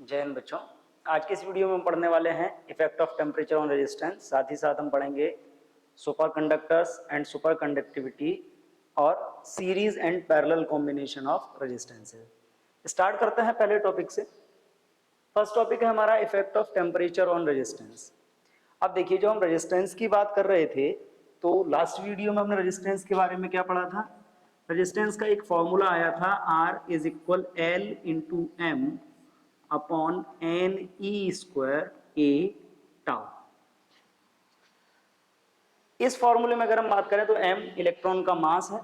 जय हिंद बच्चों। आज के इस वीडियो में हम पढ़ने वाले हैं effect of temperature on resistance. साथ ही साथ हम पढ़ेंगे superconductors and superconductivity और series and parallel combination of resistances. Start करते हैं पहले टॉपिक से। फर्स्ट टॉपिक है हमारा effect of temperature on resistance. अब देखिए, जो हम रेजिस्टेंस की बात कर रहे थे तो लास्ट वीडियो में हमने रेजिस्टेंस के बारे में क्या पढ़ा था। रेजिस्टेंस का एक फॉर्मूला आया था, R is equal L into M upon N E square A tau. इस फॉर्मूले में अगर हम बात करें तो m इलेक्ट्रॉन का मास है,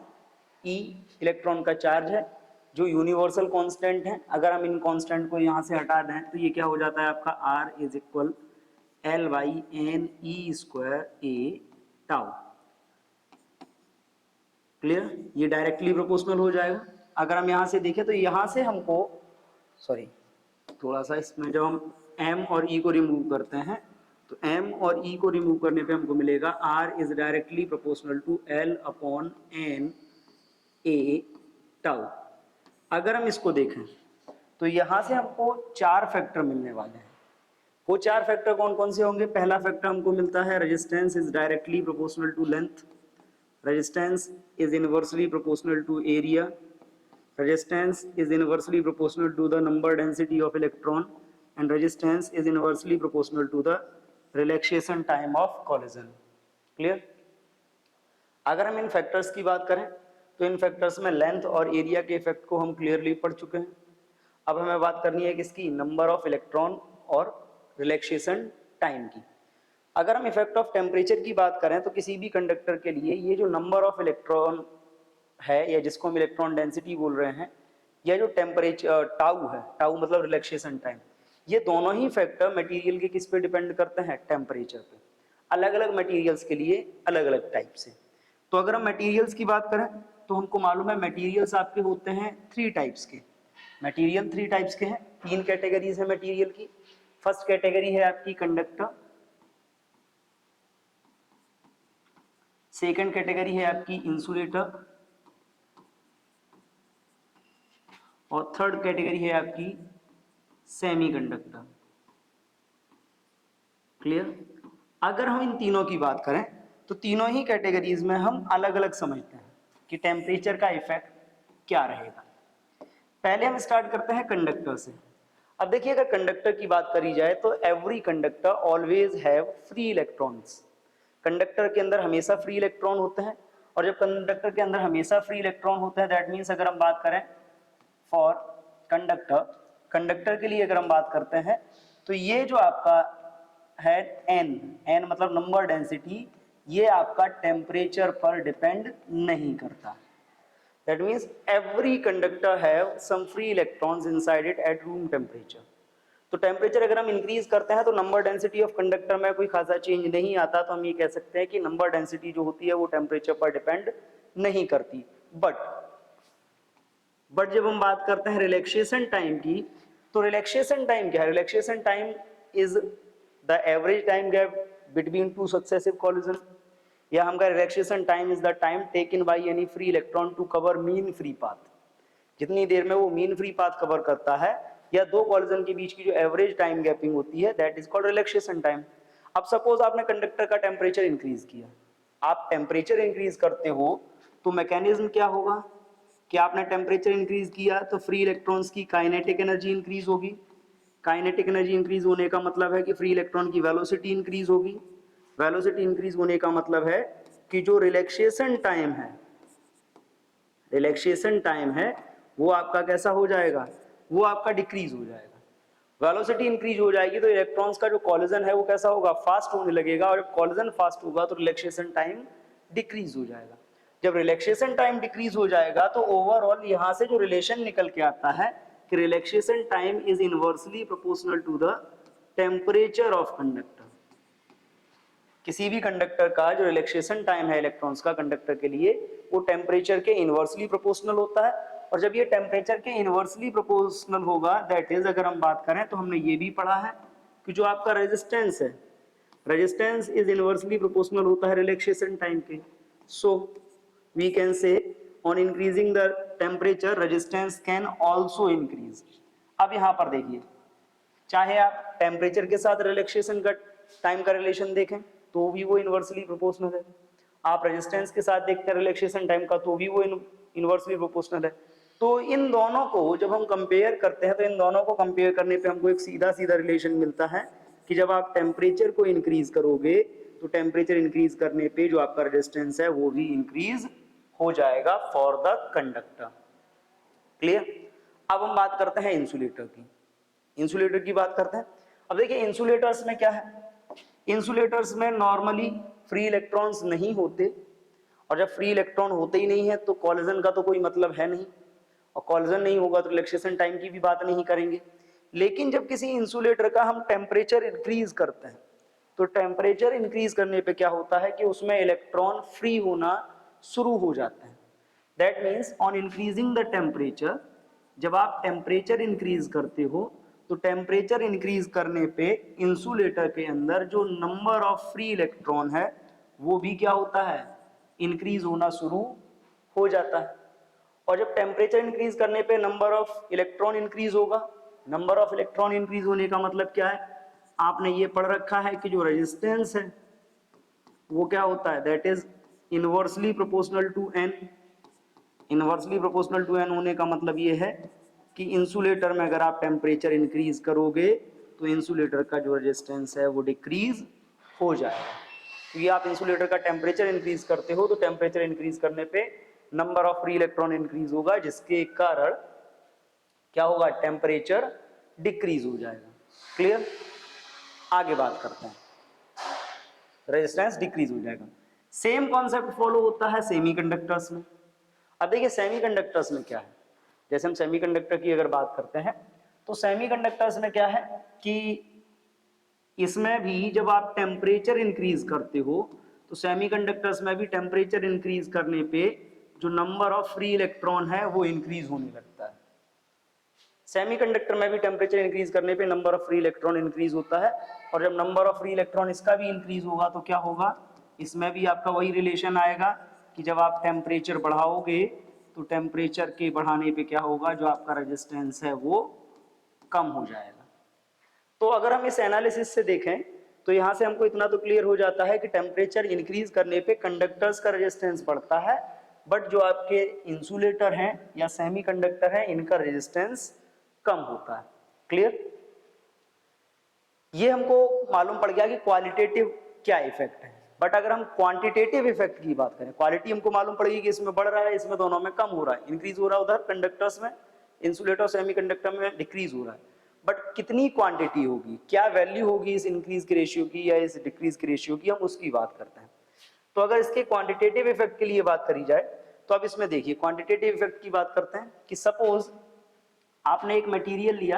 e इलेक्ट्रॉन का चार्ज है, जो यूनिवर्सल कांस्टेंट है। अगर हम इन कांस्टेंट को यहां से हटा दें तो ये क्या हो जाता है आपका r is equal L by n E square A tau. Clear? ये डायरेक्टली प्रोपोर्शनल हो जाएगा। अगर हम यहां से देखें तो यहां से हमको थोड़ा सा इसमें जब हम m और e को रिमूव करते हैं तो m और e को रिमूव करने पे हमको मिलेगा r is directly proportional to l upon n A tau. अगर हम इसको देखें तो यहां से हमको चार फैक्टर मिलने वाले हैं। वो चार फैक्टर कौन कौन से होंगे? पहला फैक्टर हमको मिलता है resistance is directly proportional to length, resistance is inversely proportional to area, resistance is inversely proportional to the number density of electron and resistance is inversely proportional to the relaxation time of collision. Clear? अगर हम इन factors की बात करें तो इन factors में length और area के effect को हम क्लियरली पढ़ चुके हैं। अब हमें बात करनी है किसकी? नंबर ऑफ इलेक्ट्रॉन और रिलैक्सेशन टाइम की। अगर हम इफेक्ट ऑफ टेम्परेचर की बात करें तो किसी भी कंडक्टर के लिए ये जो नंबर ऑफ इलेक्ट्रॉन है या जिसको हम इलेक्ट्रॉन डेंसिटी बोल रहे हैं, या जो टेम्परेचर टाउ है, टाउ मतलब रिलैक्सेशन टाइम, ये दोनों ही फैक्टर मटेरियल के किस पे डिपेंड करते हैं? टेम्परेचर पे। अलग अलग मटेरियल्स के लिए अलग अलग टाइप से। तो अगर हम मटेरियल्स की बात करें तो हमको मालूम है मटेरियल्स आपके होते हैं थ्री टाइप्स के। मटेरियल थ्री टाइप्स के हैं, तीन कैटेगरीज है मटेरियल की। फर्स्ट कैटेगरी है आपकी कंडक्टर, सेकेंड कैटेगरी है आपकी इंसुलेटर और थर्ड कैटेगरी है आपकी सेमीकंडक्टर। क्लियर? अगर हम इन तीनों की बात करें तो तीनों ही कैटेगरीज में हम अलग अलग समझते हैं कि टेम्परेचर का इफेक्ट क्या रहेगा। पहले हम स्टार्ट करते हैं कंडक्टर से। अब देखिए, अगर कंडक्टर की बात करी जाए तो every conductor always have free electrons. Conductor के अंदर हमेशा फ्री इलेक्ट्रॉन होते हैं, और जब कंडक्टर के अंदर हमेशा फ्री इलेक्ट्रॉन होते हैं दैट मीन्स अगर हम बात करें फॉर कंडक्टर, कंडक्टर के लिए अगर हम बात करते हैं तो ये जो आपका है n मतलब नंबर डेंसिटी, ये आपका टेम्परेचर पर डिपेंड नहीं करता। That means every conductor have some free electrons inside it at room temperature. तो टेम्परेचर अगर हम इंक्रीज करते हैं तो नंबर डेंसिटी ऑफ कंडक्टर में कोई खासा चेंज नहीं आता, तो हम ये कह सकते हैं कि नंबर डेंसिटी जो होती है वो टेम्परेचर पर डिपेंड नहीं करती। बट जब हम बात करते हैं रिलैक्सेशन टाइम की, तो रिलैक्सेशन टाइम क्या है? Relaxation time is the average time gap between two successive collision, या हम कहें relaxation time is the time taken by any free electron to cover mean free path. जितनी देर में वो मीन फ्री पाथ कवर करता है या दो कॉलिजन के बीच की जो एवरेज टाइम गैपिंग होती है, that is called relaxation time. अब सपोज आपने कंडक्टर का टेम्परेचर इंक्रीज किया, आप टेम्परेचर इंक्रीज करते हो तो मैकेनिज्म क्या होगा कि आपने टेम्परेचर इंक्रीज किया तो फ्री इलेक्ट्रॉन्स की काइनेटिक एनर्जी इंक्रीज होगी। काइनेटिक एनर्जी इंक्रीज होने का मतलब है कि फ्री इलेक्ट्रॉन की वेलोसिटी इंक्रीज होगी। वेलोसिटी इंक्रीज होने का मतलब है कि जो रिलैक्सेशन टाइम है वो आपका कैसा हो जाएगा? वो आपका डिक्रीज हो जाएगा। वेलोसिटी इंक्रीज हो जाएगी तो इलेक्ट्रॉन्स का जो कॉलिजन है वो कैसा होगा? फास्ट होने लगेगा, और जब कॉलिजन फास्ट होगा तो रिलैक्सेशन टाइम डिक्रीज हो जाएगा। जब रिलैक्सेशन टाइम डिक्रीज हो जाएगा तो ओवरऑल यहां से जो रिलेशन निकल के आता है कि relaxation time is inversely proportional to the temperature of conductor. किसी भी कंडक्टर का जो रिलैक्सेशन टाइम है इलेक्ट्रॉन्स का कंडक्टर के लिए, वो टेम्परेचर के इनवर्सली प्रोपोर्शनल होता है। और जब ये टेम्परेचर के इनवर्सली प्रोपोर्शनल होगा, दैट इज अगर हम बात करें तो हमने ये भी पढ़ा है कि जो आपका रेजिस्टेंस है, रेजिस्टेंस इज इनवर्सली प्रोपोर्शनल होता है रिलैक्सेशन टाइम के। सो we can say on increasing the temperature resistance can also increase। अब यहां पर देखिए, चाहे आप टेम्परेचर के साथ रिलैक्सेशन का टाइम का रिलेशन देखें तो भी वो इन्वर्सली प्रोपोर्शनल है, आप रेजिस्टेंस के साथ देखते हैं रिलैक्सेशन टाइम का तो भी वो इन्वर्सली प्रोपोर्शनल है। तो इन दोनों को जब हम कंपेयर करते हैं तो इन दोनों को कंपेयर करने पे हमको एक सीधा सीधा रिलेशन मिलता है कि जब आप टेम्परेचर को इंक्रीज करोगे तो टेम्परेचर इंक्रीज करने पे जो आपका रेजिस्टेंस है वो भी इंक्रीज हो जाएगा फॉर द कंडक्टर। क्लियर। अब हम बात करते हैं इंसुलेटर की। इंसुलेटर की बात करते हैं। अब देखिए इंसुलेटर्स में क्या है, इंसुलेटर्स में नॉर्मली फ्री इलेक्ट्रॉन्स नहीं होते, और जब फ्री इलेक्ट्रॉन होते ही नहीं है तो कॉलिजन का तो कोई मतलब है नहीं, और कॉलिजन नहीं होगा तो रिलैक्सेशन टाइम की भी बात नहीं करेंगे। लेकिन जब किसी इंसुलेटर का हम टेम्परेचर इंक्रीज करते हैं तो टेम्परेचर इंक्रीज करने पे क्या होता है कि उसमें इलेक्ट्रॉन फ्री होना शुरू हो जाते हैं। That means on increasing the temperature, जब आप टेम्परेचर इंक्रीज करते हो तो टेम्परेचर इंक्रीज करने पे इंसुलेटर के अंदर जो नंबर ऑफ फ्री इलेक्ट्रॉन है वो भी क्या होता है, इंक्रीज होना शुरू हो जाता है। और जब टेम्परेचर इंक्रीज करने पे नंबर ऑफ इलेक्ट्रॉन इंक्रीज होगा, नंबर ऑफ इलेक्ट्रॉन इंक्रीज होने का मतलब क्या है, आपने ये पढ़ रखा है कि जो रेजिस्टेंस है वो क्या होता है, that is inversely proportional to n. Inversely proportional to n होने का मतलब ये है कि इंसुलेटर में अगर आप टेम्परेचर इंक्रीज करोगे तो इंसुलेटर का जो रेजिस्टेंस है वो डिक्रीज हो जाएगा। क्योंकि आप इंसुलेटर का टेम्परेचर इंक्रीज करते हो तो टेम्परेचर इंक्रीज करने पे number of free electron increase होगा, जिसके कारण क्या होगा, टेम्परेचर डिक्रीज हो जाएगा। क्लियर। आगे बात करते हैं, रेजिस्टेंस डिक्रीज हो जाएगा। सेम कॉन्सेप्ट फॉलो होता है सेमीकंडक्टर्स में। अब देखिए सेमीकंडक्टर्स में क्या है, जैसे हम सेमीकंडक्टर की अगर बात करते हैं तो सेमीकंडक्टर्स में क्या है कि इसमें भी जब आप टेम्परेचर इंक्रीज करते हो तो सेमीकंडक्टर्स में भी टेम्परेचर इंक्रीज करने पे जो नंबर ऑफ फ्री इलेक्ट्रॉन है वो इंक्रीज होने लगता है। सेमीकंडक्टर में भी टेम्परेचर इंक्रीज करने पे number of free electron increase होता है, और जब नंबर ऑफ फ्री इलेक्ट्रॉन इसका भी इंक्रीज होगा तो क्या होगा, इसमें भी आपका वही रिलेशन आएगा कि जब आप टेम्परेचर बढ़ाओगे तो टेम्परेचर के बढ़ाने पे क्या होगा, जो आपका रेजिस्टेंस है वो कम हो जाएगा। तो अगर हम इस एनालिसिस से देखें तो यहाँ से हमको इतना तो क्लियर हो जाता है कि टेम्परेचर इंक्रीज करने पे कंडक्टर्स का रेजिस्टेंस बढ़ता है, बट जो आपके इंसुलेटर हैं या सेमीकंडक्टर हैं इनका रेजिस्टेंस कम होता है। क्लियर। ये हमको मालूम पड़ गया कि क्वालिटेटिव क्या इफेक्ट है, बट अगर हम क्वांटिटेटिव इफेक्ट की बात करें, क्वालिटी हमको मालूम पड़ेगी कि इसमें बढ़ रहा है, इसमें दोनों में कम हो रहा है, इंक्रीज हो रहा है उधर कंडक्टर्स में, इंसुलेटर सेमीकंडक्टर में डिक्रीज हो रहा है, बट कितनी क्वांटिटी होगी, क्या वैल्यू होगी इस इंक्रीज की रेशियो की या इस डिक्रीज की रेशियो की, हम उसकी बात करते हैं। तो अगर इसके क्वांटिटेटिव इफेक्ट के लिए बात करी जाए तो अब इसमें देखिए क्वांटिटेटिव इफेक्ट की बात करते हैं कि सपोज आपने एक मटेरियल लिया,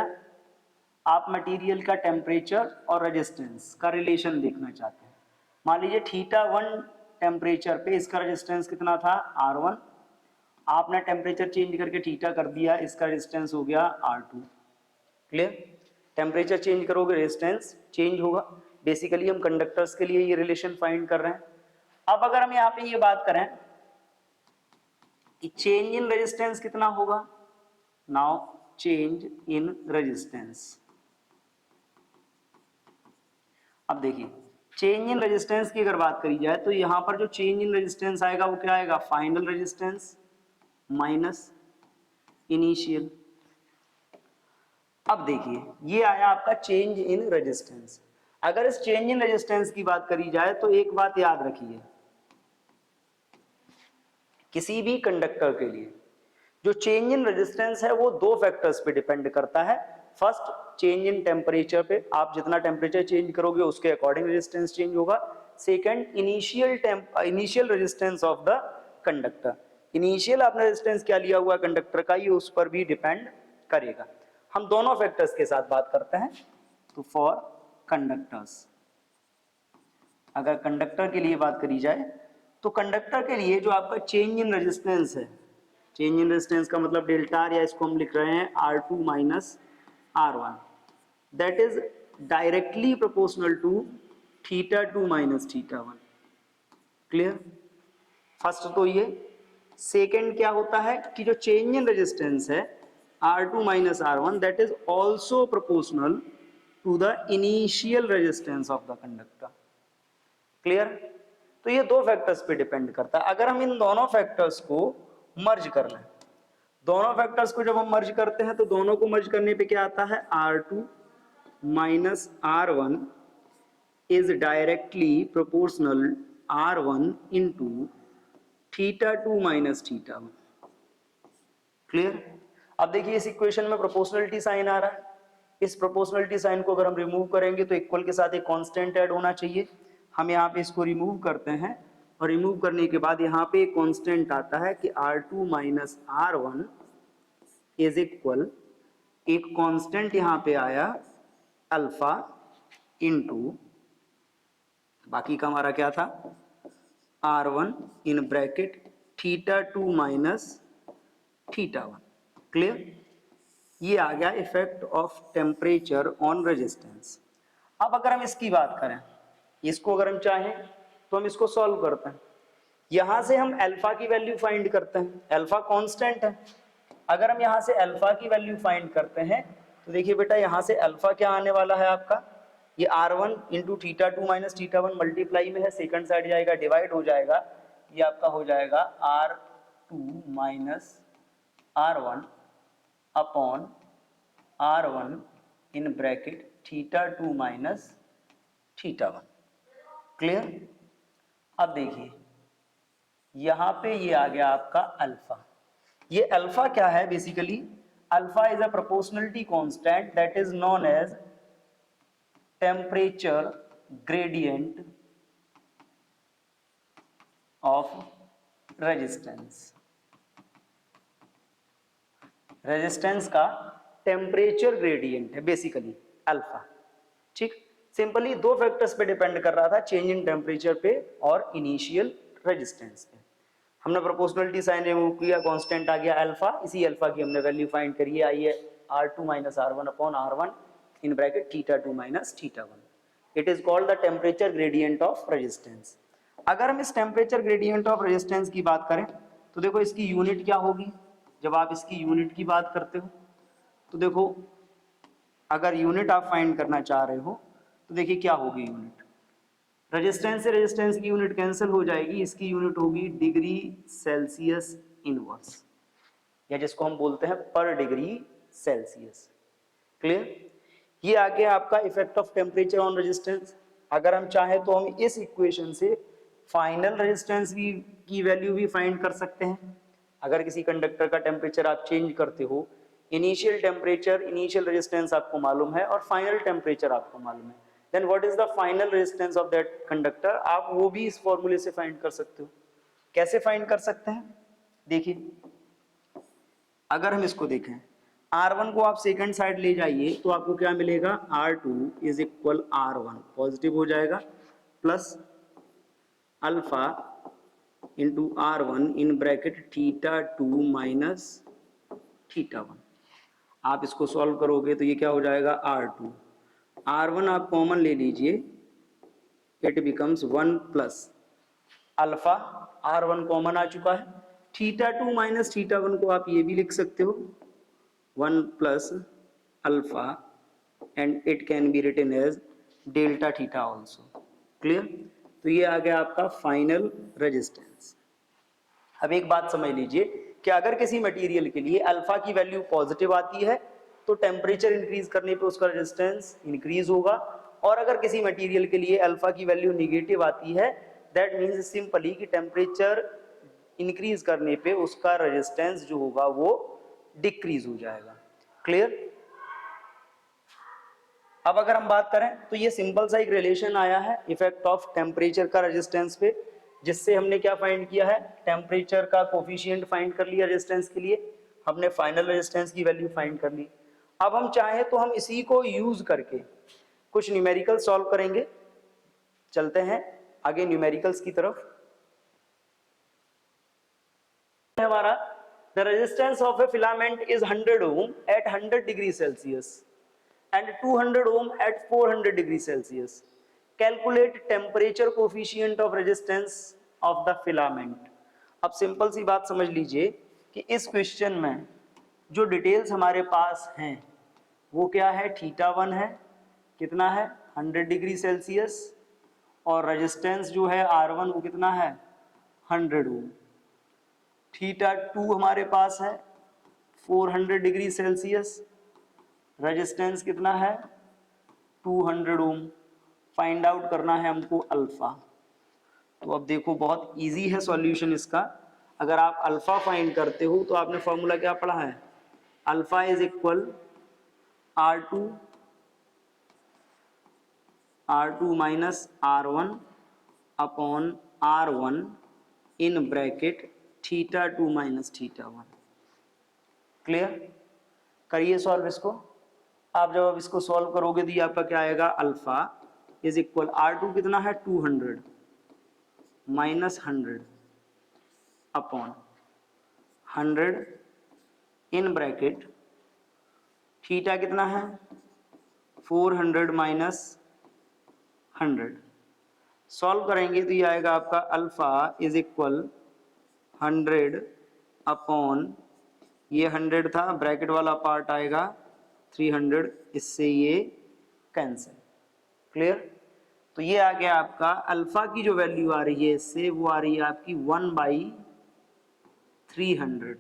आप मटेरियल का टेम्परेचर और रेजिस्टेंस का रिलेशन देखना चाहते हैं। मान लीजिए θ1 टेम्परेचर पे इसका रेजिस्टेंस कितना था R1, आपने टेम्परेचर चेंज करके थीटा कर दिया, इसका रेजिस्टेंस हो गया R2। क्लियर। टेम्परेचर चेंज करोगे रेजिस्टेंस चेंज होगा। बेसिकली हम कंडक्टर्स के लिए ये रिलेशन फाइंड कर रहे हैं। अब अगर हम यहाँ पे ये बात करें कि चेंज इन रेजिस्टेंस कितना होगा, नाउ चेंज इन रेजिस्टेंस। अब देखिए चेंज इन रेजिस्टेंस की अगर बात करी जाए तो यहां पर जो चेंज इन रेजिस्टेंस आएगा वो क्या आएगा, फाइनल रेजिस्टेंस माइनस इनिशियल। अब देखिए ये आया आपका चेंज इन रेजिस्टेंस। अगर इस चेंज इन रेजिस्टेंस की बात करी जाए तो एक बात याद रखिए, किसी भी कंडक्टर के लिए जो चेंज इन रेजिस्टेंस है वो दो फैक्टर्स पे डिपेंड करता है। फर्स्ट चेंज इन टेम्परेचर पे, आप जितना टेम्परेचर चेंज करोगे उसके अकॉर्डिंग रेजिस्टेंस चेंज होगा। Second initial resistance of the conductor, initial आपने रेजिस्टेंस क्या लिया हुआ कंडक्टर का, ये उस पर भी डिपेंड करेगा। हम दोनों फैक्टर्स के साथ बात करते हैं। तो फॉर कंडक्टर्स, अगर कंडक्टर के लिए बात करी जाए तो कंडक्टर के लिए जो आपका चेंज इन रेजिस्टेंस है, चेंज इन रेजिस्टेंस का मतलब डेल्टा आर, या इसको हम लिख रहे हैं R2 minus R1, that is directly proportional to θ2 minus θ1। Clear. First तो ये। सेकेंड क्या होता है कि जो चेंज इन रेजिस्टेंस है R2 minus R1 that is also proportional to the initial resistance of the conductor. Clear? तो ये दो फैक्टर्स पे डिपेंड करता है। अगर हम इन दोनों फैक्टर्स को मर्ज कर लें, दोनों फैक्टर्स को जब हम मर्ज करते हैं तो दोनों को मर्ज करने पे क्या आता है, R2 minus R1 is directly proportional R1 into θ2 minus θ1। Clear? अब देखिए इस इक्वेशन में प्रोपोर्शनलिटी साइन आ रहा है, इस प्रोपोर्शनलिटी साइन को अगर हम रिमूव करेंगे तो इक्वल के साथ एक कांस्टेंट ऐड होना चाहिए। हम यहाँ पे इसको रिमूव करते हैं और रिमूव करने के बाद यहाँ पे एक कांस्टेंट आता है कि R2 minus R1 is equal, एक कांस्टेंट यहाँ पे आया अल्फा इंटू, बाकी का हमारा क्या था, R1 in bracket θ2 minus θ1। Clear? ये आ गया effect of temperature on resistance. अब अगर हम इसकी बात करें, इसको अगर हम चाहें तो हम इसको सॉल्व करते हैं। यहां से हम अल्फा की वैल्यू फाइंड करते हैं, अल्फा कांस्टेंट है। अगर हम यहां से अल्फा की वैल्यू फाइंड करते हैं तो देखिए बेटा यहां से अल्फा क्या आने वाला है आपका, ये R1 इंटू θ2 माइनस θ1 मल्टीप्लाई में है, सेकंड साइड जाएगा डिवाइड हो जाएगा, ये आपका हो जाएगा R2 minus R1 upon R1 in bracket θ2 minus θ1। Clear? अब देखिए यहां पे ये आ गया आपका अल्फा। ये अल्फा क्या है, basically alpha is a proportionality constant that is known as temperature gradient of resistance. Resistance का टेम्परेचर ग्रेडियंट है बेसिकली अल्फा। ठीक, सिंपली दो फैक्टर्स पे डिपेंड कर रहा था, चेंज इन टेम्परेचर पे और इनिशियल रेजिस्टेंस पे। हमने प्रोपोर्शनलिटी साइन रिमूव किया, कांस्टेंट आ गया अल्फा, इसी अल्फा की हमने वैल्यू फाइंड करी है, आई है R2 minus R1 upon R1 in bracket θ2 minus θ1। It is called the temperature gradient of resistance. अगर हम इस टेम्परेचर ग्रेडियंट ऑफ रेजिस्टेंस की बात करें तो देखो इसकी यूनिट क्या होगी। जब आप इसकी यूनिट की बात करते हो तो देखो अगर यूनिट आप फाइंड करना चाह रहे हो तो देखिए क्या होगी यूनिट, रेजिस्टेंस से रेजिस्टेंस की यूनिट कैंसिल हो जाएगी, इसकी यूनिट होगी डिग्री सेल्सियस इनवर्स, या जिसको हम बोलते हैं पर डिग्री सेल्सियस। क्लियर? ये आ गया आपका effect of temperature on resistance. अगर हम चाहें तो हम इस इक्वेशन से फाइनल रेजिस्टेंस की वैल्यू भी फाइंड कर सकते हैं। अगर किसी कंडक्टर का टेम्परेचर आप चेंज करते हो, इनिशियल टेम्परेचर, इनिशियल रेजिस्टेंस आपको मालूम है और फाइनल टेम्परेचर आपको मालूम है, then what is the final resistance of that conductor, आप वो भी इस फॉर्मूले से फाइंड कर सकते हो। कैसे फाइंड कर सकते हैं, देखिए अगर हम इसको देखें, R1 को आप सेकंड साइड ले जाइए तो आपको क्या मिलेगा, R2 is equal R1 positive हो जाएगा plus alpha into R1 in bracket θ2 minus θ1। आप इसको सॉल्व करोगे तो ये क्या हो जाएगा, R2, R1 आप कॉमन ले लीजिए, it becomes 1 plus alpha, R1 common आ चुका है, θ2 माइनस θ1 को आप ये भी लिख सकते हो 1 plus alpha and it can be written as delta theta also. Clear? तो ये आ गया आपका फाइनल रेजिस्टेंस। अब एक बात समझ लीजिए कि अगर किसी मटेरियल के लिए अल्फा की वैल्यू पॉजिटिव आती है तो टेम्परेचर इंक्रीज करने पे उसका रेजिस्टेंस इंक्रीज होगा, और अगर किसी मटेरियल के लिए अल्फा की वैल्यू निगेटिव आती है दैट मीन्स सिंपली कि टेम्परेचर इंक्रीज करने पे उसका रेजिस्टेंस जो होगा वो डिक्रीज हो जाएगा। क्लियर? अब अगर हम बात करें तो ये सिंपल सा एक रिलेशन आया है इफेक्ट ऑफ टेम्परेचर का रेजिस्टेंस पे, जिससे हमने क्या फाइंड किया है, टेम्परेचर का कोफिशिएंट फाइंड कर लिया रेजिस्टेंस के लिए, हमने फाइनल रेजिस्टेंस की वैल्यू फाइंड कर ली। अब हम चाहें तो हम इसी को यूज करके कुछ न्यूमेरिकल सॉल्व करेंगे। चलते हैं आगे न्यूमेरिकल्स की तरफ। हमारा the resistance of a filament is 100 ohm at 100 degree Celsius and 200 ohm at 400 degree Celsius. Calculate temperature coefficient of resistance of the filament. अब सिंपल सी बात समझ लीजिए कि इस क्वेश्चन में जो डिटेल्स हमारे पास हैं वो क्या है, θ1 है, कितना है 100 डिग्री सेल्सियस, और रेजिस्टेंस जो है R1 वो कितना है 100 ओम। थीटा 2 हमारे पास है 400 डिग्री सेल्सियस, रेजिस्टेंस कितना है 200 ओम। फाइंड आउट करना है हमको अल्फा। तो अब देखो बहुत इजी है सॉल्यूशन इसका। अगर आप अल्फा फाइंड करते हो तो आपने फॉर्मूला क्या पढ़ा है, alpha is equal R2 minus R1 upon R1 in bracket theta 2 minus theta 1। Clear? करिए सॉल्व इसको। आप जब अब इसको सॉल्व करोगे तो ये आपका क्या आएगा, अल्फा इज इक्वल R2 कितना है 200 माइनस 100 अपॉन 100 इन ब्रैकेट थीटा कितना है 400 माइनस 100। सॉल्व करेंगे तो ये आएगा आपका अल्फा इज इक्वल 100 अपॉन ये 100 था, ब्रैकेट वाला पार्ट आएगा 300, इससे ये कैंसिल। क्लियर? तो ये आ गया आपका अल्फा की जो वैल्यू आ रही है इससे, वो आ रही है आपकी 1/300,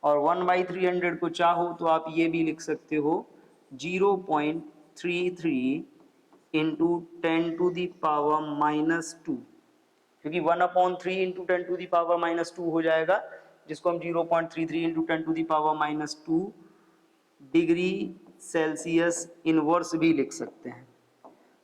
और 1/300 को चाहो तो आप ये भी लिख सकते हो 0.33 into 10 to the power minus 2, क्योंकि 1/3 into 10 to the power minus 2 हो जाएगा, जिसको हम 0.33 into 10 to the power minus 2 degree Celsius inverse भी लिख सकते हैं।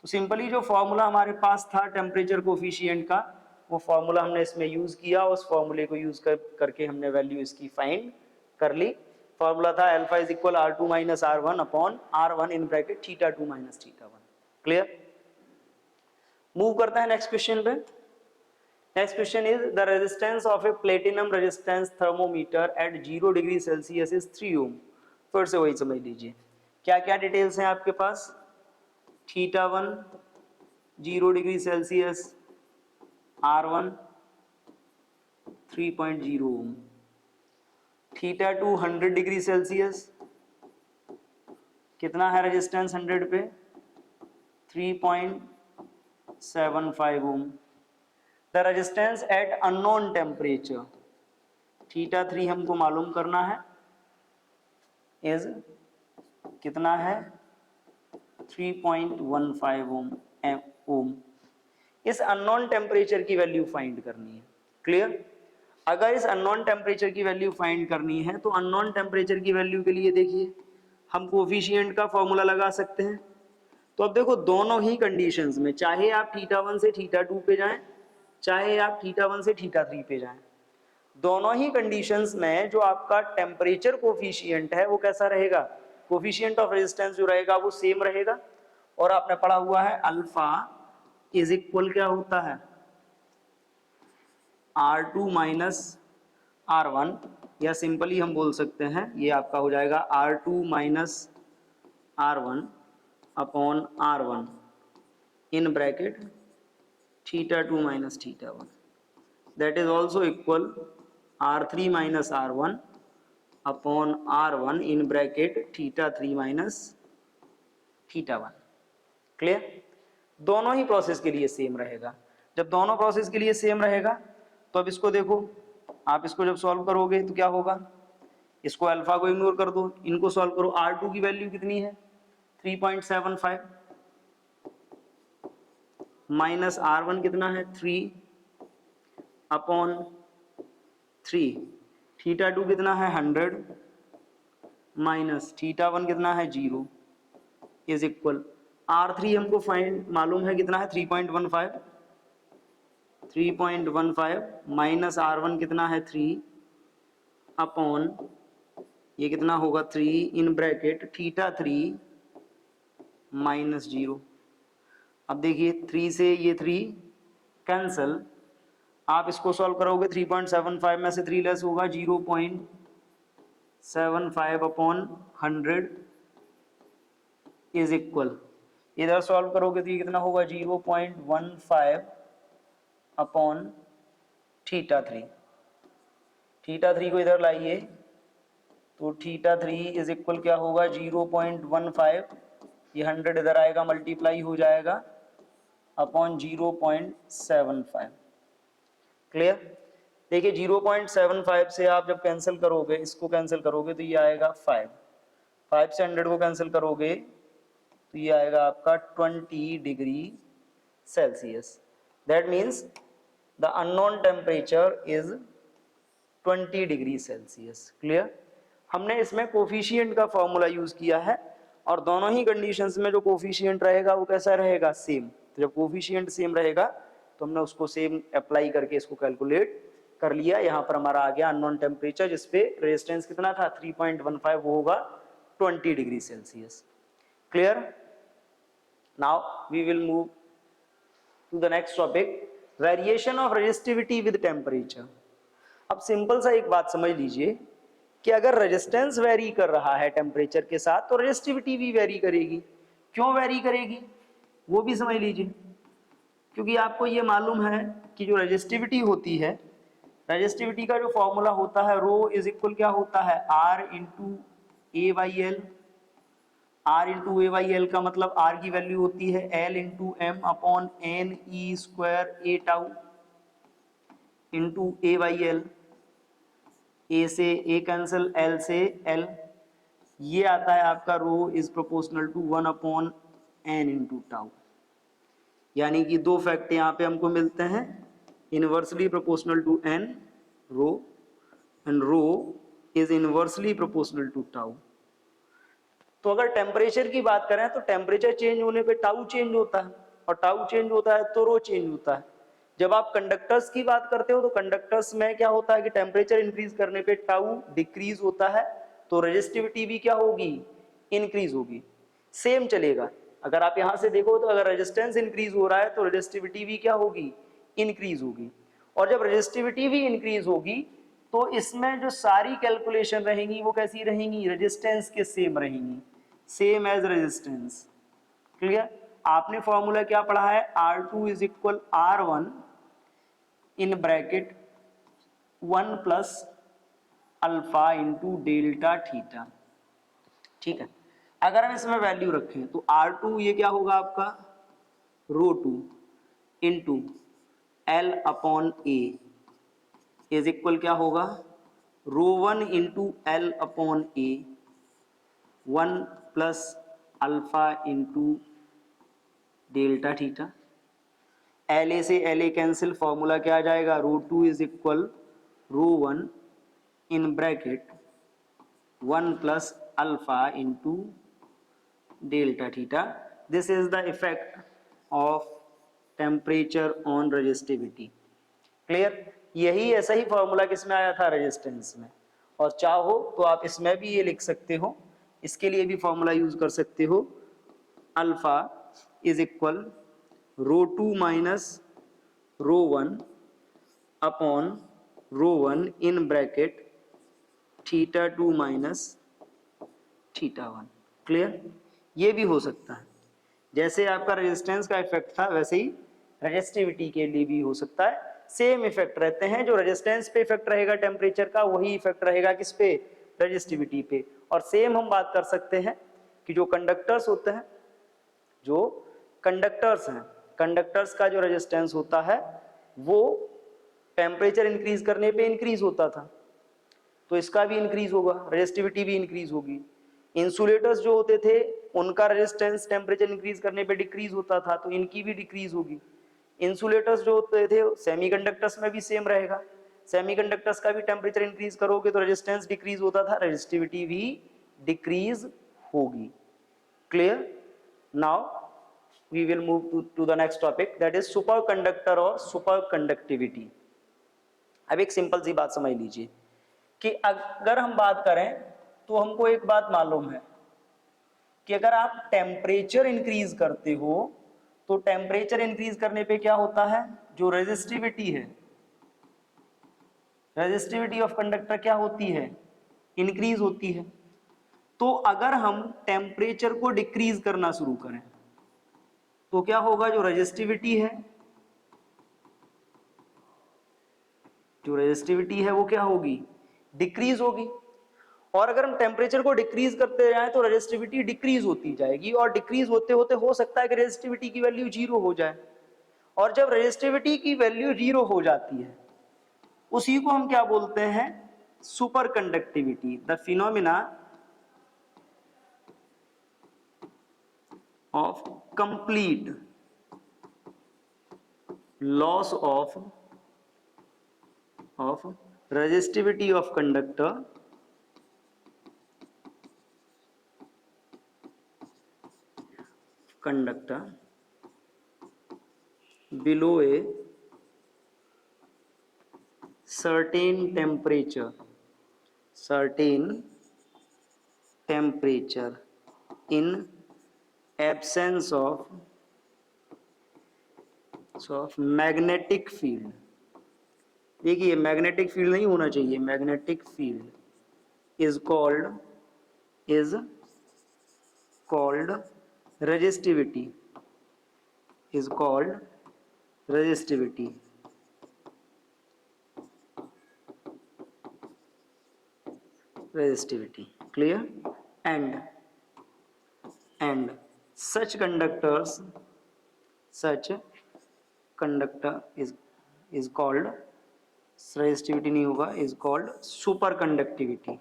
तो सिंपली जो फॉर्मूला हमारे पास था टेम्परेचर कोफिशिएंट का, वो फॉर्मूला हमने इसमें यूज किया, उस फॉर्मूले को यूज करके हमने वैल्यू इसकी फाइंड कर ली। फॉर्मूला था alpha is equal R2 minus R1 upon R1 in bracket theta 2 minus theta 1। Clear? Move करते हैं नेक्स्ट क्वेश्चन पे। Next question is the resistance of a platinum resistance thermometer at 0 degree Celsius is 3 ohm. फिर से वही समझ लीजिए, क्या क्या डिटेल्स हैं आपके पास। Theta 1 0 degree Celsius, R1 3.0 ohm, theta 2 100 degree Celsius, कितना है रेजिस्टेंस 100 पे 3.75 ohm. The resistance at unknown temperature, theta 3 हमको मालूम करना है, इज कितना है 3.15 ओम। इस अननोन टेम्परेचर की वैल्यू फाइंड करनी है। क्लियर? अगर इस अननोन टेम्परेचर की वैल्यू फाइंड करनी है तो अननोन टेम्परेचर की वैल्यू के लिए देखिए हम कोफिशिएंट का फॉर्मूला लगा सकते हैं। तो अब देखो दोनों ही कंडीशंस में, चाहे आप थीटा 1 से थीटा 2 पे जाएं, चाहे आप थीटा 1 से थीटा 3 पे जाएं, दोनों ही कंडीशंस में जो आपका टेम्परेचर कोफिशिएंट है वो कैसा रहेगा, कोफिशिएंट ऑफ रेजिस्टेंस जो रहेगा वो सेम रहेगा। और आपने पढ़ा हुआ है अल्फा इज इक्वल क्या होता है R2 माइनस R1, या सिंपली हम बोल सकते हैं ये आपका हो जाएगा R2 minus R1 upon R1 in bracket theta 2 minus theta 1, that is also equal R3 minus R1 upon R1 in bracket theta 3 minus theta 1। Clear? दोनों ही प्रोसेस के लिए सेम रहेगा। जब दोनों प्रोसेस के लिए सेम रहेगा तो अब इसको देखो, आप इसको जब सॉल्व करोगे तो क्या होगा, इसको अल्फा को इग्नोर कर दो, इनको सॉल्व करो। R2 की वैल्यू कितनी है 3.75 माइनस R1 कितना है 3 अपॉन 3, थीटा 2 कितना है 100 माइनस थीटा 1 कितना है 0 इज इक्वल R3 हमको फाइंड मालूम है कितना है 3.15 माइनस R1 कितना है 3 अपॉन ये कितना होगा 3 इन ब्रैकेट थीटा 3 माइनस 0। अब देखिए 3 से ये 3 कैंसल, आप इसको सॉल्व करोगे 3.75 में से 3 लेस होगा 0.75 अपॉन 100 इज इक्वल, इधर सॉल्व करोगे तो ये कितना होगा 0.15 अपॉन थीटा 3। थीटा 3 को इधर लाइए तो थीटा 3 इज इक्वल क्या होगा 0.15, ये 100 इधर आएगा, मल्टीप्लाई हो जाएगा अपॉन 0.75। क्लियर? देखिए 0.75 से आप जब कैंसिल करोगे, इसको कैंसिल करोगे तो ये आएगा 5 से 100 को कैंसिल करोगे तो ये आएगा आपका 20 degree Celsius. That means the unknown temperature is 20 degree Celsius. Clear? हमने इसमें कोफिशिएंट का फॉर्मूला यूज किया है और दोनों ही कंडीशंस में जो कोफिशिएंट रहेगा वो कैसा रहेगा, सेम। तो जब कोफिशिएंट सेम रहेगा तो हमने उसको सेम अप्लाई करके इसको कैलकुलेट कर लिया। यहाँ पर हमारा आ गया अननोन टेम्परेचर, जिसपे रेजिस्टेंस कितना था 3.15, वो होगा 20 degree Celsius. Clear? Now we will move to the next topic, variation of resistivity with temperature. अब सिंपल सा एक बात समझ लीजिए कि अगर रेजिस्टेंस वेरी कर रहा है टेम्परेचर के साथ तो रेजिस्टिविटी भी वेरी करेगी। क्यों वेरी करेगी वो भी समझ लीजिए। क्योंकि आपको ये मालूम है कि जो रेजिस्टिविटी होती है, रेजिस्टिविटी का जो फॉर्मूला होता है रो इज इक्वल क्या होता है, R into A by L. R into A by L का मतलब R की वैल्यू होती है L into M upon N E square A tau into A by L. A से ए कैंसिल, एल से एल, ये आता है आपका rho is proportional to 1 upon N into tau. यानी कि दो फैक्ट यहाँ पे हमको मिलते हैं, inversely proportional to N rho and rho is inversely proportional to tau. तो अगर टेम्परेचर की बात करें तो टेम्परेचर चेंज होने पे टाउ चेंज होता है, और टाउ चेंज होता है तो रो चेंज होता है। जब आप कंडक्टर्स की बात करते हो तो कंडक्टर्स में क्या होता है कि टेम्परेचर इंक्रीज करने पे टाउ डिक्रीज होता है, तो रेजिस्टिविटी भी क्या होगी, इंक्रीज होगी। सेम चलेगा, अगर आप यहां से देखो तो अगर रेजिस्टेंस इंक्रीज हो रहा है तो रेजिस्टिविटी भी क्या होगी, इंक्रीज होगी। और जब रेजिस्टिविटी भी इंक्रीज होगी तो इसमें जो सारी कैलकुलेशन रहेंगी वो कैसी रहेंगी, रेजिस्टेंस के सेम रहेंगी, सेम एज रेजिस्टेंस। क्लियर? आपने फॉर्मूला क्या पढ़ा है, R2 is equal R1 in bracket 1 plus alpha into delta theta. ठीक है? अगर हम इसमें वैल्यू रखें तो R2 ये क्या होगा आपका, rho 2 into L upon A is equal क्या होगा, rho 1 into L upon A 1 plus alpha into delta theta. L A से एल ए कैंसिल, फॉर्मूला क्या आ जाएगा, rho 2 is equal rho 1 in bracket 1 plus alpha into delta theta. This is the effect of temperature on resistivity. Clear? यही ऐसा ही formula किसमें आया था, resistance में। और चाहो तो आप इसमें भी ये लिख सकते हो, इसके लिए भी फॉर्मूला यूज कर सकते हो, alpha is equal rho 2 minus rho 1 upon rho 1 in bracket theta 2 minus theta 1। Clear? ये भी हो सकता है, जैसे आपका रेजिस्टेंस का इफेक्ट था वैसे ही रेजिस्टिविटी के लिए भी हो सकता है। सेम इफेक्ट रहते हैं, जो रेजिस्टेंस पे इफेक्ट रहेगा टेम्परेचर का वही इफेक्ट रहेगा किस पे, रेजिस्टिविटी पे। और सेम हम बात कर सकते हैं कि जो कंडक्टर्स होते हैं, जो कंडक्टर्स हैं, कंडक्टर्स का जो रेजिस्टेंस होता है वो टेम्परेचर इंक्रीज करने पे इंक्रीज होता था, तो इसका भी इंक्रीज होगा, रेजिस्टिविटी भी इंक्रीज होगी। इंसुलेटर्स जो होते थे उनका रेजिस्टेंस टेम्परेचर इंक्रीज करने पे डिक्रीज होता था, तो इनकी भी डिक्रीज होगी। इंसुलेटर्स जो होते थे सेमीकंडक्टर्स में भी सेम रहेगा, सेमीकंडक्टर्स का भी टेम्परेचर इंक्रीज करोगे तो रेजिस्टेंस डिक्रीज होता था, रेजिस्टिविटी भी डिक्रीज होगी। Clear? Now we will move to the next topic, that is superconductor और superconductivity। अब एक सिंपल सी बात समझ लीजिए कि अगर हम बात करें तो हमको एक बात मालूम है कि अगर आप टेम्परेचर इंक्रीज करते हो तो टेम्परेचर इंक्रीज करने पे क्या होता है, जो रेजिस्टिविटी है, रेजिस्टिविटी ऑफ कंडक्टर क्या होती है, इंक्रीज होती है। तो अगर हम टेम्परेचर को डिक्रीज करना शुरू करें तो क्या होगा, जो रेजिस्टिविटी है, जो रेजिस्टिविटी है वो क्या होगी, डिक्रीज होगी। और अगर हम टेम्परेचर को डिक्रीज करते जाएं तो रेजिस्टिविटी डिक्रीज होती जाएगी, और डिक्रीज होते होते हो सकता है कि रेजिस्टिविटी की वैल्यू 0 हो जाए। और जब रेजिस्टिविटी की वैल्यू 0 हो जाती है उसी को हम क्या बोलते हैं, super conductivity. The phenomena of complete loss of resistivity of conductor below a certain temperature in absence of magnetic field। देखिए मैग्नेटिक फील्ड नहीं होना चाहिए, magnetic field is called resistivity, clear? and such conductor is called, resistivity नहीं होगा, is called superconductivity,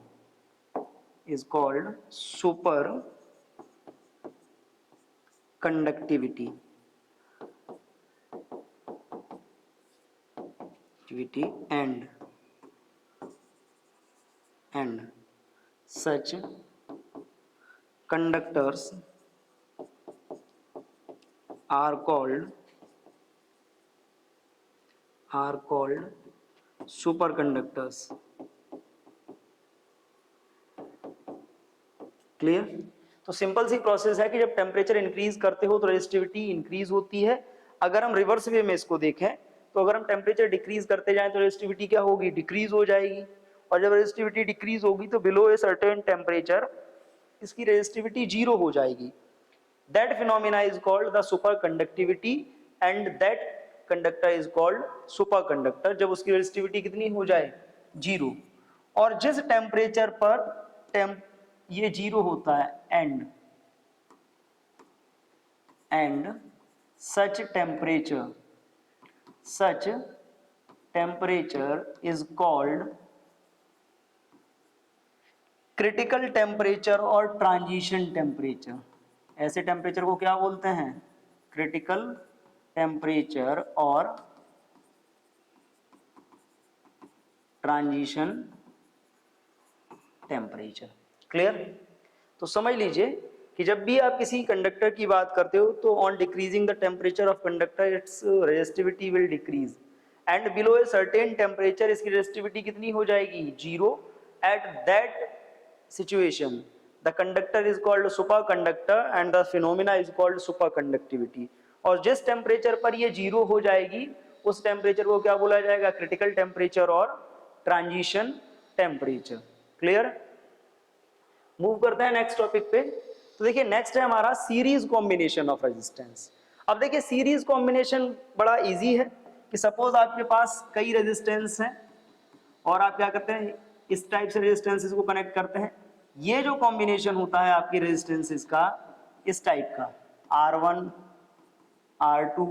and such conductors are called superconductors। Clear? तो simple सी process है कि जब टेम्परेचर इंक्रीज करते हो तो रेजिस्टिविटी इंक्रीज होती है। अगर हम रिवर्स वे में इसको देखें तो अगर हम टेम्परेचर डिक्रीज करते जाएं तो रेजिस्टिविटी क्या होगी, डिक्रीज हो जाएगी। और जब रेजिस्टिविटी डिक्रीज होगी तो बिलो ए सर्टेन टेम्परेचर इसकी रेजिस्टिविटी 0 हो जाएगी। That phenomena is called the super conductivity and that conductor is called super conductor, जब उसकी रेजिस्टिविटी कितनी हो जाए, 0। और जिस टेम्परेचर पर ये 0 होता है and such temperature is called critical temperature और transition temperature। ऐसे टेम्परेचर को क्या बोलते हैं, क्रिटिकल टेम्परेचर और ट्रांजिशन टेम्परेचर। क्लियर? तो समझ लीजिए कि जब भी आप किसी कंडक्टर की बात करते हो तो on decreasing the temperature of conductor it's resistivity will decrease and below a certain temperature इसकी रेजिस्टिविटी कितनी हो जाएगी, 0। At that situation the conductor is called super conductor and the phenomena is called super conductivity. और जिस temperature पर ये 0 हो जाएगी उस टेम्परेचर को क्या बोला जाएगा, क्रिटिकल टेम्परेचर और ट्रांजिशन टेम्परेचर। क्लियर? मूव करते हैं नेक्स्ट टॉपिक पे। तो देखिए नेक्स्ट है हमारा सीरीज कॉम्बिनेशन ऑफ रेजिस्टेंस। अब देखिए सीरीज कॉम्बिनेशन बड़ा इजी है कि सपोज आपके पास कई रेजिस्टेंस हैं और आप क्या करते हैं, इस टाइप से रेजिस्टेंसेस को कनेक्ट करते हैं। ये जो कॉम्बिनेशन होता है आपकी रेजिस्टेंसेस का, इस टाइप का R1 R2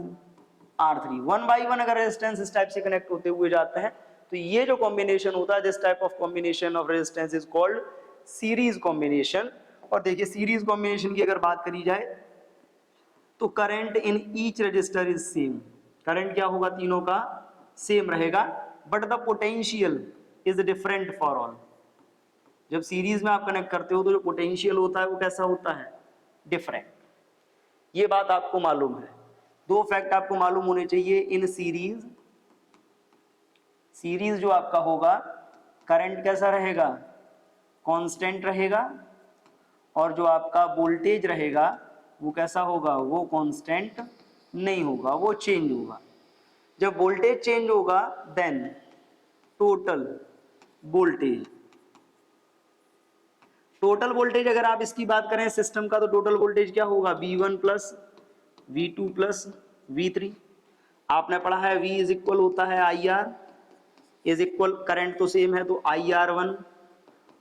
R3 1 बाई 1 अगर रेजिस्टेंस इस टाइप से कनेक्ट होते हुए जाते हैं तो ये जो कॉम्बिनेशन होता है, this type of combination of resistance is called series combination. और देखिए सीरीज कॉम्बिनेशन की अगर बात करी जाए तो current in each resistor is same. Current क्या होगा, तीनों का सेम रहेगा, but the potential is different for all. जब सीरीज में आप कनेक्ट करते हो तो जो पोटेंशियल होता है वो कैसा होता है, डिफरेंट। ये बात आपको मालूम है। दो फैक्ट आपको मालूम होने चाहिए इन सीरीज जो आपका होगा करंट कैसा रहेगा, कांस्टेंट रहेगा, और जो आपका वोल्टेज रहेगा वो कैसा होगा, वो कांस्टेंट नहीं होगा, वो चेंज होगा। जब वोल्टेज चेंज होगा देन टोटल वोल्टेज अगर आप इसकी बात करें सिस्टम का तो टोटल वोल्टेज क्या होगा, V1 plus V2 plus V3। आपने पढ़ा है V इज इक्वल होता है IR इज इक्वल, करंट तो सेम है तो IR1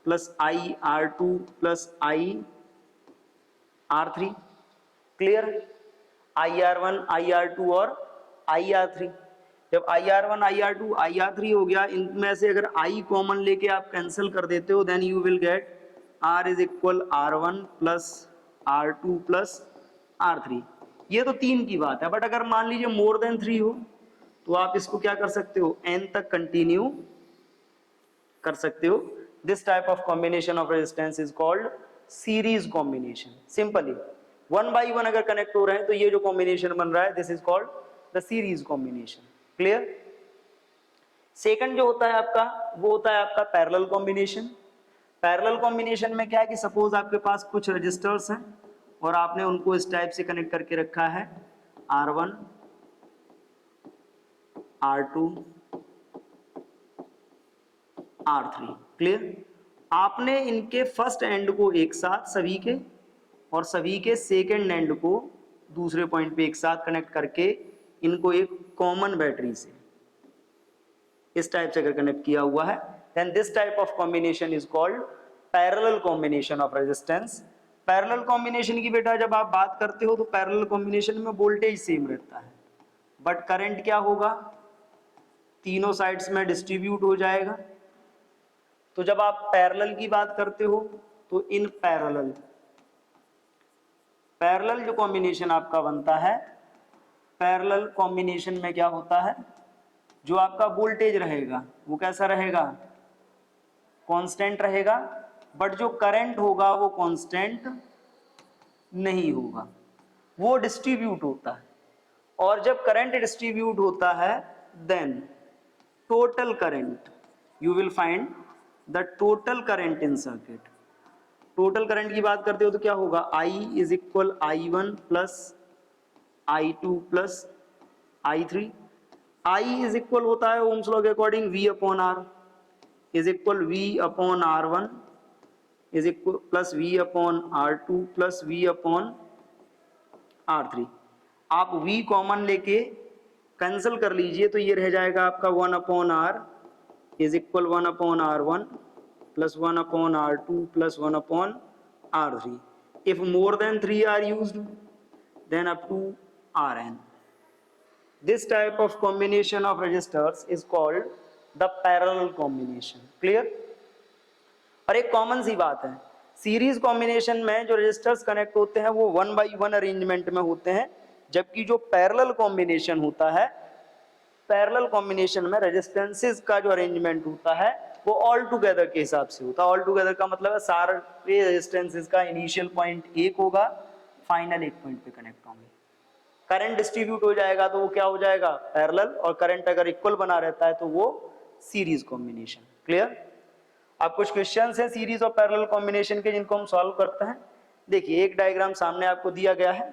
plus I R two plus I R three. Clear? I R one, I R two और आई आर थ्री। जब I R one, I R two, I R three हो गया, इनमें से अगर आई कॉमन लेके आप कैंसिल कर देते हो, then you will get R is equal R one plus R two plus R three. ये तो 3 की बात है, बट अगर मान लीजिए मोर देन 3 हो तो आप इसको क्या कर सकते हो, n तक कंटिन्यू कर सकते हो। This type of combination of resistance is called series combination. Simply 1 by 1 अगर कनेक्ट हो रहे हैं तो ये जो कॉम्बिनेशन बन रहा है, this is called the series combination. Clear? Second जो होता है आपका, वो होता है आपका पैरेलल कॉम्बिनेशन। पैरेलल कॉम्बिनेशन में क्या है कि सपोज आपके पास कुछ रजिस्टर्स हैं और आपने उनको इस टाइप से कनेक्ट करके रखा है, R1, R2, R3। क्लियर? आपने इनके फर्स्ट एंड को एक साथ सभी के और सभी के सेकेंड एंड को दूसरे पॉइंट पे एक साथ कनेक्ट करके इनको एक कॉमन बैटरी से इस टाइप से अगर कनेक्ट किया हुआ है, then this type of combination is called parallel combination of resistance. Parallel combination की बेटा जब आप बात करते हो तो पैरेलल कॉम्बिनेशन में वोल्टेज सेम रहता है, बट करंट क्या होगा, तीनों साइड्स में डिस्ट्रीब्यूट हो जाएगा। तो जब आप पैरेलल की बात करते हो तो इन पैरेलल, पैरेलल जो कॉम्बिनेशन आपका बनता है, पैरेलल कॉम्बिनेशन में क्या होता है, जो आपका वोल्टेज रहेगा वो कैसा रहेगा, कांस्टेंट रहेगा, बट जो करंट होगा वो कांस्टेंट नहीं होगा, वो डिस्ट्रीब्यूट होता है। और जब करंट डिस्ट्रीब्यूट होता है, then total current, you will find the total current in circuit. Total current की बात करते हो तो क्या होगा, I is equal I1 plus I2 plus I3। I is equal होता है ओम्स लॉ के according V upon R is equal V upon R1 is equal plus V upon R2 plus V upon R3। आप V common लेके cancel कर लीजिए तो ये रह जाएगा आपका 1 upon R is equal 1 upon R1 plus 1 upon R2 plus 1 upon R3। If more than 3 are used, then up to Rn. This type of combination of resistors is called the parallel combination. Clear? और एक common सी बात है, series combination में जो resistors connect होते हैं वो 1 by 1 arrangement में होते हैं, जबकि जो पैरेलल कॉम्बिनेशन होता है, पैरेलल कॉम्बिनेशन में रेजिस्टेंसेस का जो अरेंजमेंट होता है वो ऑल टुगेदर के हिसाब से होता है। ऑल टुगेदर का मतलब है सारे रेजिस्टेंसेस का इनिशियल पॉइंट एक होगा, फाइनल एक पॉइंट पे कनेक्ट होंगे। करंट डिस्ट्रीब्यूट हो जाएगा तो वो क्या हो जाएगा, पैरेलल, और करंट अगर इक्वल बना रहता है तो वो सीरीज कॉम्बिनेशन। क्लियर? अब कुछ क्वेश्चंस हैं सीरीज और पैरेलल कॉम्बिनेशन के जिनको हम सॉल्व करते हैं। देखिए एक डायग्राम सामने आपको दिया गया है,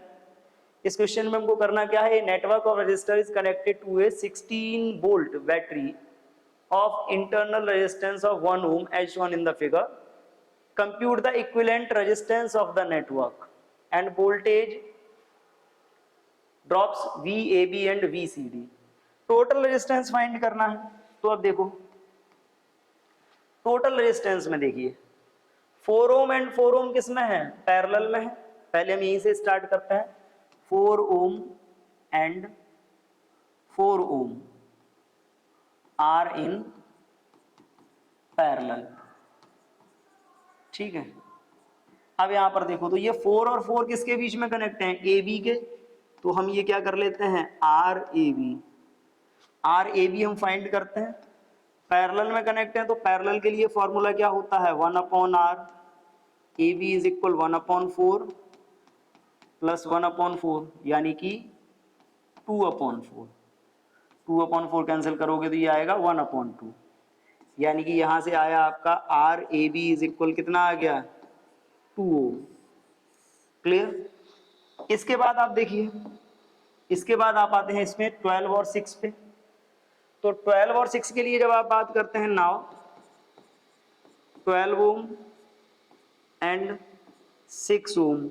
इस क्वेश्चन में हमको करना क्या है, network of resistor is connected to a 16 volt battery of internal resistance of 1 ohm as shown in the figure. Compute the equivalent resistance of the network and voltage drops VAB and VCD. Total resistance find करना है। तो अब देखो total resistance में देखिए 4 ohm and 4 ओम किस में है, पैरेलल में है। पहले हम यहीं से स्टार्ट करते हैं, 4 ohm and 4 ohm are in parallel. ठीक है, अब यहां पर देखो तो ये 4 और 4 किसके बीच में कनेक्ट हैं, ए बी के। तो हम ये क्या कर लेते हैं, R A B, R A B हम फाइंड करते हैं। पैरेलल में कनेक्ट हैं तो पैरेलल के लिए फॉर्मूला क्या होता है, 1 upon R, A B is equal 1 upon 4 plus 1 upon 4 यानी कि 2 अपॉन 4। 2 अपॉन 4 कैंसिल करोगे तो ये आएगा 1 अपॉन 2, यानी कि यहां से आया आपका R A B is equal कितना आ गया, 2 ओम। क्लियर? इसके बाद आप देखिए, इसके बाद आप आते हैं इसमें 12 और 6 पे। तो 12 और 6 के लिए जब आप बात करते हैं, now 12 ohm and 6 ohm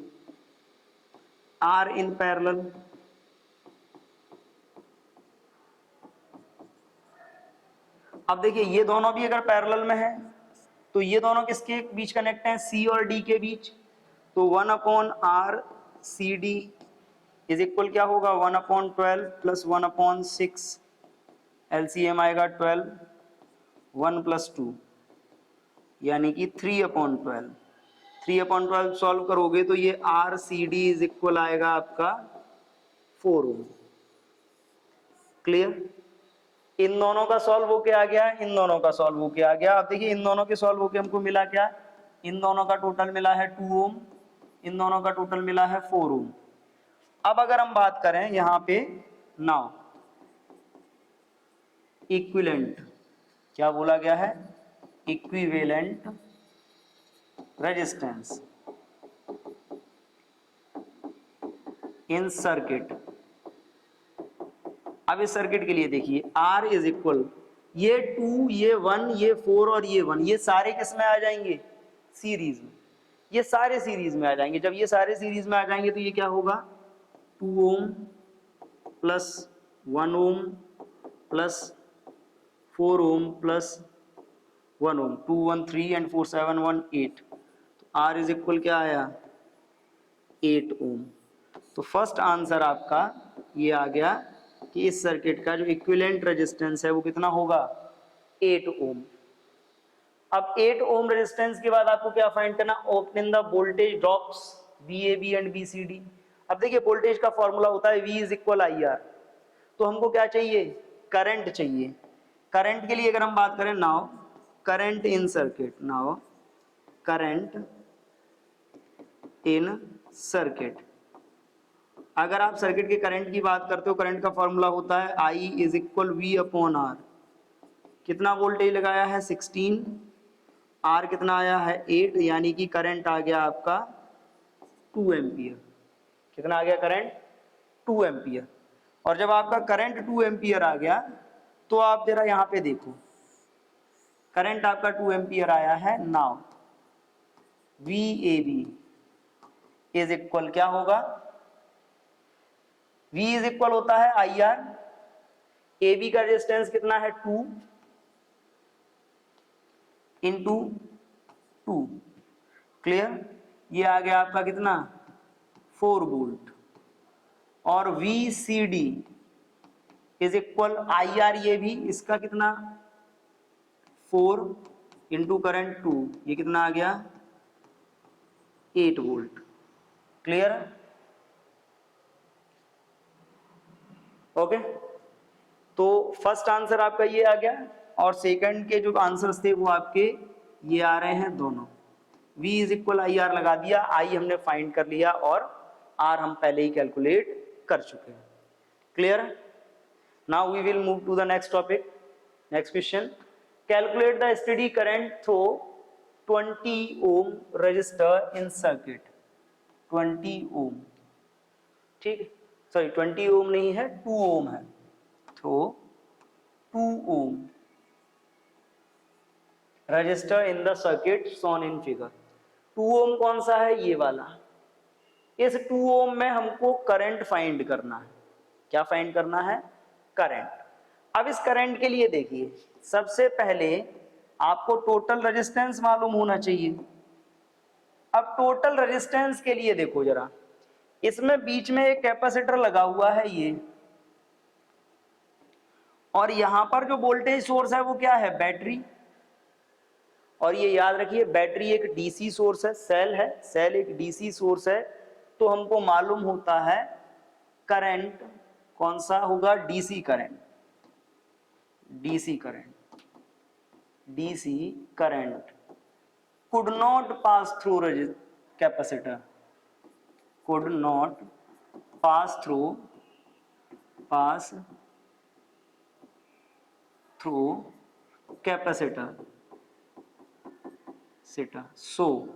are in parallel. अब देखिए ये दोनों भी अगर पैरेलल में है तो ये दोनों किसके बीच कनेक्ट हैं, सी और डी के बीच। तो 1/r C D is equal क्या होगा, 1/12 प्लस 1/6, एलसीएम आएगा 12, 1 + 2 यानी कि 3/12। 3/12 सॉल्व करोगे तो ये R C D is equal आएगा आपका 4 ओम। क्लियर। इन दोनों का सॉल्व होके आ गया, इन दोनों का सॉल्व होके आ गया। अब देखिए इन दोनों के सॉल्व होके हमको मिला क्या, इन दोनों का टोटल मिला है 2 ओम, इन दोनों का टोटल मिला है 4 ओम। अब अगर हम बात करें यहां पे नाउ इक्विवेलेंट, क्या बोला गया है, इक्विवेलेंट रेजिस्टेंस इन सर्किट। अब इस सर्किट के लिए देखिए R इज इक्वल, ये 2, ये 1, ये 4 और ये 1, ये सारे किस में आ जाएंगे, सीरीज में। ये सारे सीरीज में आ जाएंगे। जब ये सारे सीरीज में आ जाएंगे तो ये क्या होगा, 2 ohm plus 1 ohm plus 4 ohm plus 1 ohm, 2 1 3 and 4 7 1 8। तो R इज इक्वल क्या आया, 8 ओम। तो फर्स्ट आंसर आपका ये आ गया कि इस सर्किट का जो इक्विवेलेंट रेजिस्टेंस है वो कितना होगा, 8 ओम। अब 8 ओम रेजिस्टेंस के बाद आपको क्या फाइंड करना, open the voltage drops VAB and VCD। अब देखिए वोल्टेज का फॉर्मूला होता है V इज इक्वल IR, तो हमको क्या चाहिए, करंट चाहिए। करंट के लिए अगर हम बात करें, now current in circuit, now current in circuit. अगर आप सर्किट के करंट की बात करते हो, करंट का फॉर्मूला होता है I इज इक्वल V/R। कितना वोल्टेज लगाया है, 16, R कितना आया है 8, यानी कि करंट आ गया आपका 2 एम्पियर। कितना आ गया करंट, 2 एम्पियर। और जब आपका करंट 2 एम्पियर आ गया तो आप जरा यहां पे देखो, करंट आपका 2 एम्पियर आया है। नाउ VAB इज इक्वल क्या होगा, V इज इक्वल होता है IR, AB का रेजिस्टेंस कितना है 2 इंटू 2। क्लियर। ये आ गया आपका कितना, 4 वोल्ट। और VCD इज इक्वल IR, ये भी इसका कितना 4 इंटू करंट 2, ये कितना आ गया 8 वोल्ट। क्लियर। ओके, तो फर्स्ट आंसर आपका ये आ गया और सेकंड के जो आंसर्स थे वो आपके ये आ रहे हैं दोनों। V इज इक्वल IR लगा दिया, I हमने फाइंड कर लिया और R हम पहले ही कैलकुलेट कर चुके हैं। Clear. Now we will move to the next topic, next question. Calculate the steady current through 20 ohm resistor in circuit. 20 ohm, ठीक, सॉरी 20 ओम नहीं है, 2 ओम है। Through 2 ohm resistor in the circuit shown in figure. 2 ohm कौन सा है, ये वाला। इस 2 ओम में हमको करंट फाइंड करना है। क्या फाइंड करना है, करंट। अब इस करंट के लिए देखिए, सबसे पहले आपको टोटल रेजिस्टेंस मालूम होना चाहिए। अब टोटल रेजिस्टेंस के लिए देखो जरा, इसमें बीच में एक कैपेसिटर लगा हुआ है ये, और यहां पर जो वोल्टेज सोर्स है वो क्या है, बैटरी। और ये याद रखिए बैटरी एक डीसी सोर्स है, सेल है, सेल एक डीसी सोर्स है। तो हमको मालूम होता है करंट कौन सा होगा, DC current. DC current, DC current could not pass through capacitor, could not pass through capacitor. So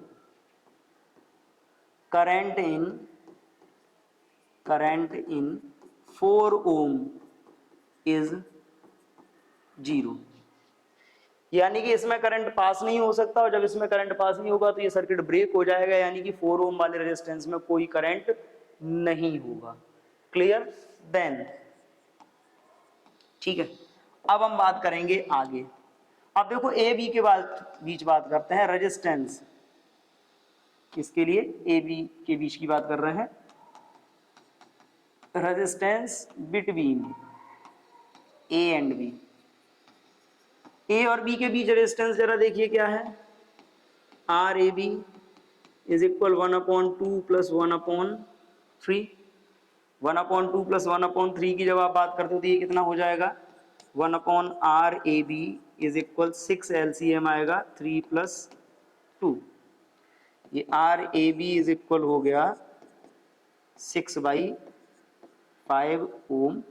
current in 4 ohm is 0, यानी कि इसमें करंट पास नहीं हो सकता, और जब इसमें करंट पास नहीं होगा तो ये सर्किट ब्रेक हो जाएगा, यानी कि 4 ओम वाले रेजिस्टेंस में कोई करंट नहीं होगा। क्लियर। देन ठीक है, अब हम बात करेंगे आगे। अब देखो ए बी के बीच बात करते हैं, रेजिस्टेंस किसके लिए, ए बी के बीच की बात कर रहे हैं, resistance between A and B. A और बी के बीच रेजिस्टेंस जरा देखिए क्या है, R A B is equal 1/2 plus 1/3। 1/2 plus 1/3 की जब आप बात करते हो तो ये कितना हो जाएगा, 1/r A B is equal 6 LCM आएगा 3 + 2। ये R A B is equal हो गया 6/5 ओम,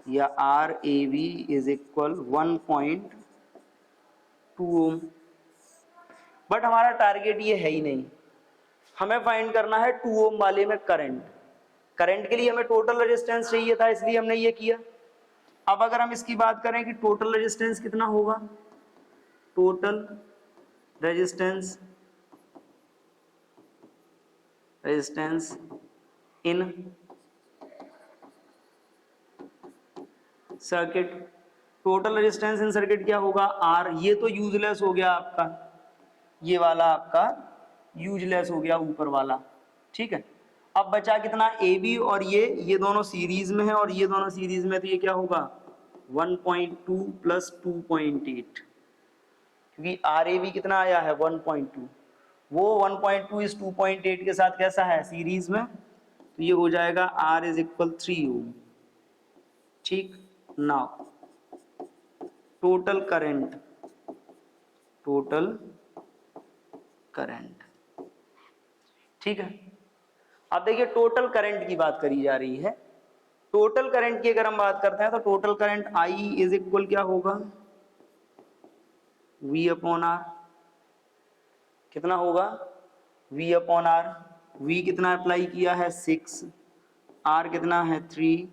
या R A B is equal 1.2 ohm. But हमारा टारगेट ये है ही नहीं, हमें फाइंड करना है 2 ओम वाले में करंट। करंट के लिए हमें टोटल रेजिस्टेंस चाहिए था, इसलिए हमने ये किया। अब अगर हम इसकी बात करें कि टोटल रेजिस्टेंस कितना होगा, total resistance in circuit, total resistance in circuit क्या होगा, आर। ये तो यूजलेस हो गया आपका, ये वाला आपका यूजलेस हो गया ऊपर वाला, ठीक है। अब बचा कितना, ए बी, और ये दोनों सीरीज में है और ये दोनों सीरीज में, तो ये क्या होगा 1.2 प्लस 2.8, क्योंकि आर ए बी कितना आया है 1.2, वो 1.2 इस 2.8 के साथ कैसा है सीरीज में, तो ये हो जाएगा आर इज इक्वल 3 ओम। ठीक, नाउ टोटल करंट ठीक है। अब देखिए टोटल करंट की बात करी जा रही है, टोटल करंट की अगर हम बात करते हैं तो total current I is equal क्या होगा, V/R। कितना होगा, V/R। V कितना अप्लाई किया है 6, R कितना है 3,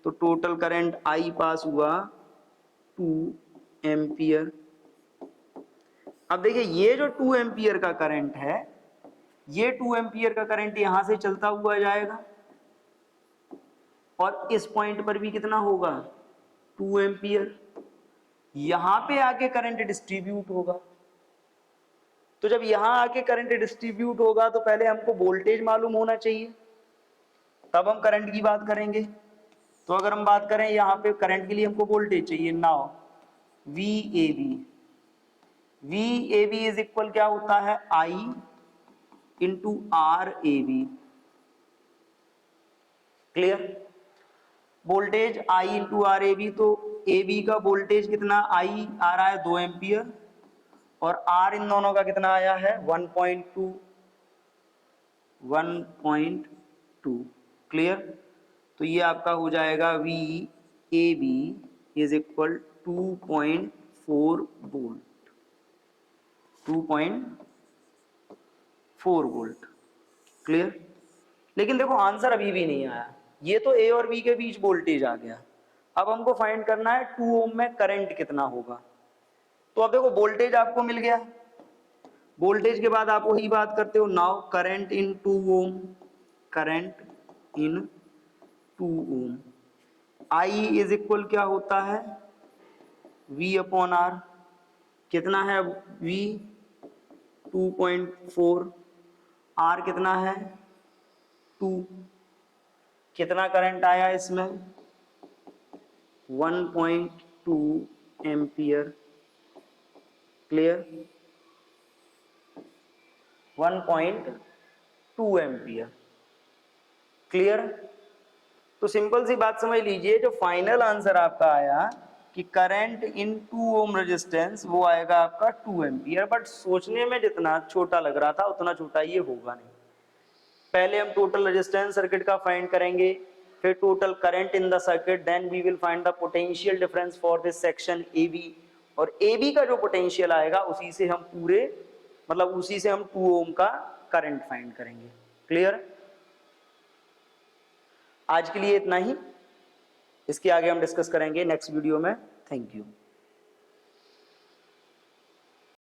तो टोटल करंट I पास हुआ 2 एम्पियर। अब देखिए ये जो 2 एम्पियर का करंट है, ये 2 एम्पियर का करंट यहां से चलता हुआ जाएगा और इस पॉइंट पर भी कितना होगा 2 एम्पियर, यहां पे आके करंट डिस्ट्रीब्यूट होगा। तो जब यहां आके करंट डिस्ट्रीब्यूट होगा तो पहले हमको वोल्टेज मालूम होना चाहिए, तब हम करंट की बात करेंगे। तो अगर हम बात करें यहाँ पे करंट के लिए हमको वोल्टेज चाहिए, नाउ VAB इज इक्वल क्या होता है I into RAB। Clear, voltage I into RAB, तो AB का वोल्टेज कितना I आ रहा है 2 एम्पियर और R इन दोनों का कितना आया है 1.2। क्लियर, तो ये आपका हो जाएगा VAB is equal 2.4 volt, 2.4 volt. Clear, लेकिन देखो आंसर अभी भी नहीं आया, ये तो ए और बी के बीच वोल्टेज आ गया। अब हमको फाइंड करना है 2 ओम में करंट कितना होगा। तो अब देखो वोल्टेज आपको मिल गया, वोल्टेज के बाद आप वही बात करते हो, now current in 2 ohm, current in 2 ohm, I is equal क्या होता है V/R। कितना है V 2.4, R कितना है 2, कितना करंट आया इसमें 1.2 एम्पियर। Clear, 1.2 ampere. क्लियर, तो सिंपल सी बात समझ लीजिए, जो फाइनल आंसर आपका आया कि करंट इन 2 ओम रेजिस्टेंस, वो आएगा आपका 2 एम्पियर। बट सोचने में जितना छोटा लग रहा था उतना छोटा ये होगा नहीं। पहले हम टोटल रेजिस्टेंस सर्किट का फाइंड करेंगे, फिर total current in the circuit, then we will find the potential difference for this section AB, और AB का जो पोटेंशियल आएगा उसी से हम उसी से हम 2 ओम का करंट फाइंड करेंगे। क्लियर, आज के लिए इतना ही, इसके आगे हम डिस्कस करेंगे नेक्स्ट वीडियो में। Thank you.